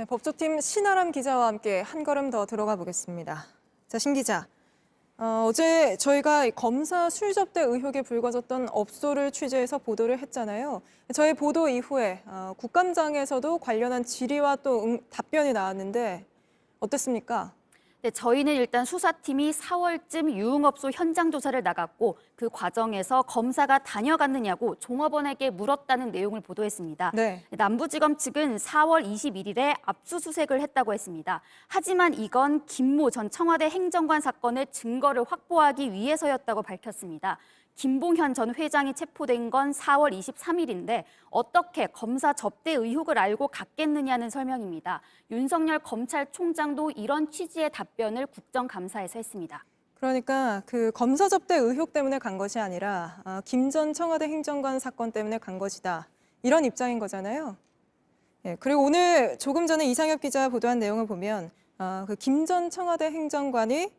네, 법조팀 신아람 기자와 함께 한 걸음 더 들어가 보겠습니다. 자, 신 기자. 어제 저희가 검사 술 접대 의혹에 불거졌던 업소를 취재해서 보도를 했잖아요. 저희 보도 이후에 국감장에서도 관련한 질의와 또 답변이 나왔는데 어땠습니까? 네, 저희는 일단 수사팀이 4월쯤 유흥업소 현장 조사를 나갔고 그 과정에서 검사가 다녀갔느냐고 종업원에게 물었다는 내용을 보도했습니다. 네. 남부지검 측은 4월 21일에 압수수색을 했다고 했습니다. 하지만 이건 김모 전 청와대 행정관 사건의 증거를 확보하기 위해서였다고 밝혔습니다. 김봉현 전 회장이 체포된 건 4월 23일인데 어떻게 검사 접대 의혹을 알고 갔겠느냐는 설명입니다. 윤석열 검찰총장도 이런 취지의 답변을 국정감사에서 했습니다. 그러니까 그 검사 접대 의혹 때문에 간 것이 아니라 김 전 청와대 행정관 사건 때문에 간 것이다. 이런 입장인 거잖아요. 예, 그리고 오늘 조금 전에 이상엽 기자 보도한 내용을 보면 그 김 전 청와대 행정관이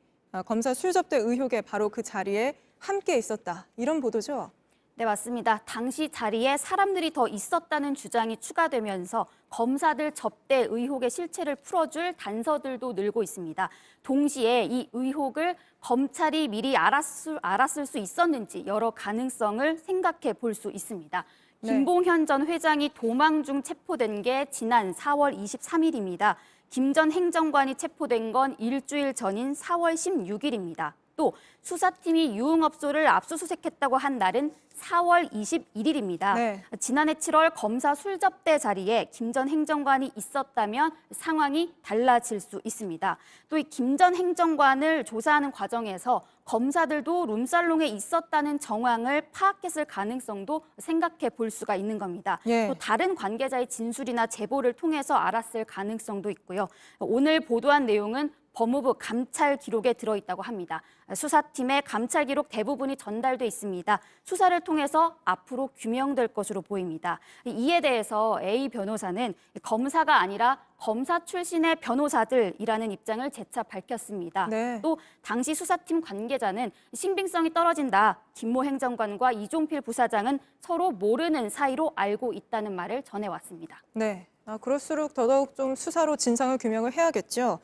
검사 술 접대 의혹에 바로 그 자리에 함께 있었다. 이런 보도죠. 네, 맞습니다. 당시 자리에 사람들이 더 있었다는 주장이 추가되면서 검사들 접대 의혹의 실체를 풀어줄 단서들도 늘고 있습니다. 동시에 이 의혹을 검찰이 미리 알았을 수 있었는지 여러 가능성을 생각해 볼 수 있습니다. 네. 김봉현 전 회장이 도망 중 체포된 게 지난 4월 23일입니다. 김 전 행정관이 체포된 건 일주일 전인 4월 16일입니다. 또 수사팀이 유흥업소를 압수수색했다고 한 날은 4월 21일입니다. 네. 지난해 7월 검사 술접대 자리에 김 전 행정관이 있었다면 상황이 달라질 수 있습니다. 또 이 김 전 행정관을 조사하는 과정에서 검사들도 룸살롱에 있었다는 정황을 파악했을 가능성도 생각해 볼 수가 있는 겁니다. 예. 또 다른 관계자의 진술이나 제보를 통해서 알았을 가능성도 있고요. 오늘 보도한 내용은 법무부 감찰 기록에 들어있다고 합니다. 수사팀의 감찰 기록 대부분이 전달돼 있습니다. 수사를 통해서 앞으로 규명될 것으로 보입니다. 이에 대해서 A 변호사는 검사가 아니라 검사 출신의 변호사들이라는 입장을 재차 밝혔습니다. 네. 또 당시 수사팀 관계자는 신빙성이 떨어진다. 김모 행정관과 이종필 부사장은 서로 모르는 사이로 알고 있다는 말을 전해왔습니다. 네. 그럴수록 더더욱 좀 수사로 진상을 규명을 해야겠죠.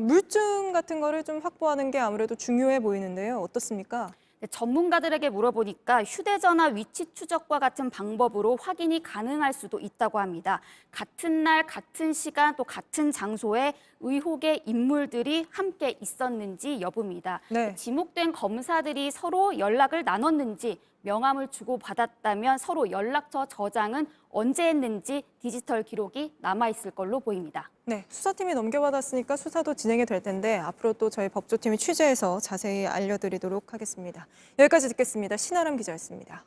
물증 같은 거를 좀 확보하는 게 아무래도 중요해 보이는데요. 어떻습니까? 네, 전문가들에게 물어보니까 휴대전화 위치 추적과 같은 방법으로 확인이 가능할 수도 있다고 합니다. 같은 날, 같은 시간, 또 같은 장소에 의혹의 인물들이 함께 있었는지 여부입니다. 네. 지목된 검사들이 서로 연락을 나눴는지, 명함을 주고받았다면 서로 연락처 저장은 언제 했는지 디지털 기록이 남아있을 걸로 보입니다. 네, 수사팀이 넘겨받았으니까 수사도 진행이 될 텐데 앞으로 또 저희 법조팀이 취재해서 자세히 알려드리도록 하겠습니다. 여기까지 듣겠습니다. 신아람 기자였습니다.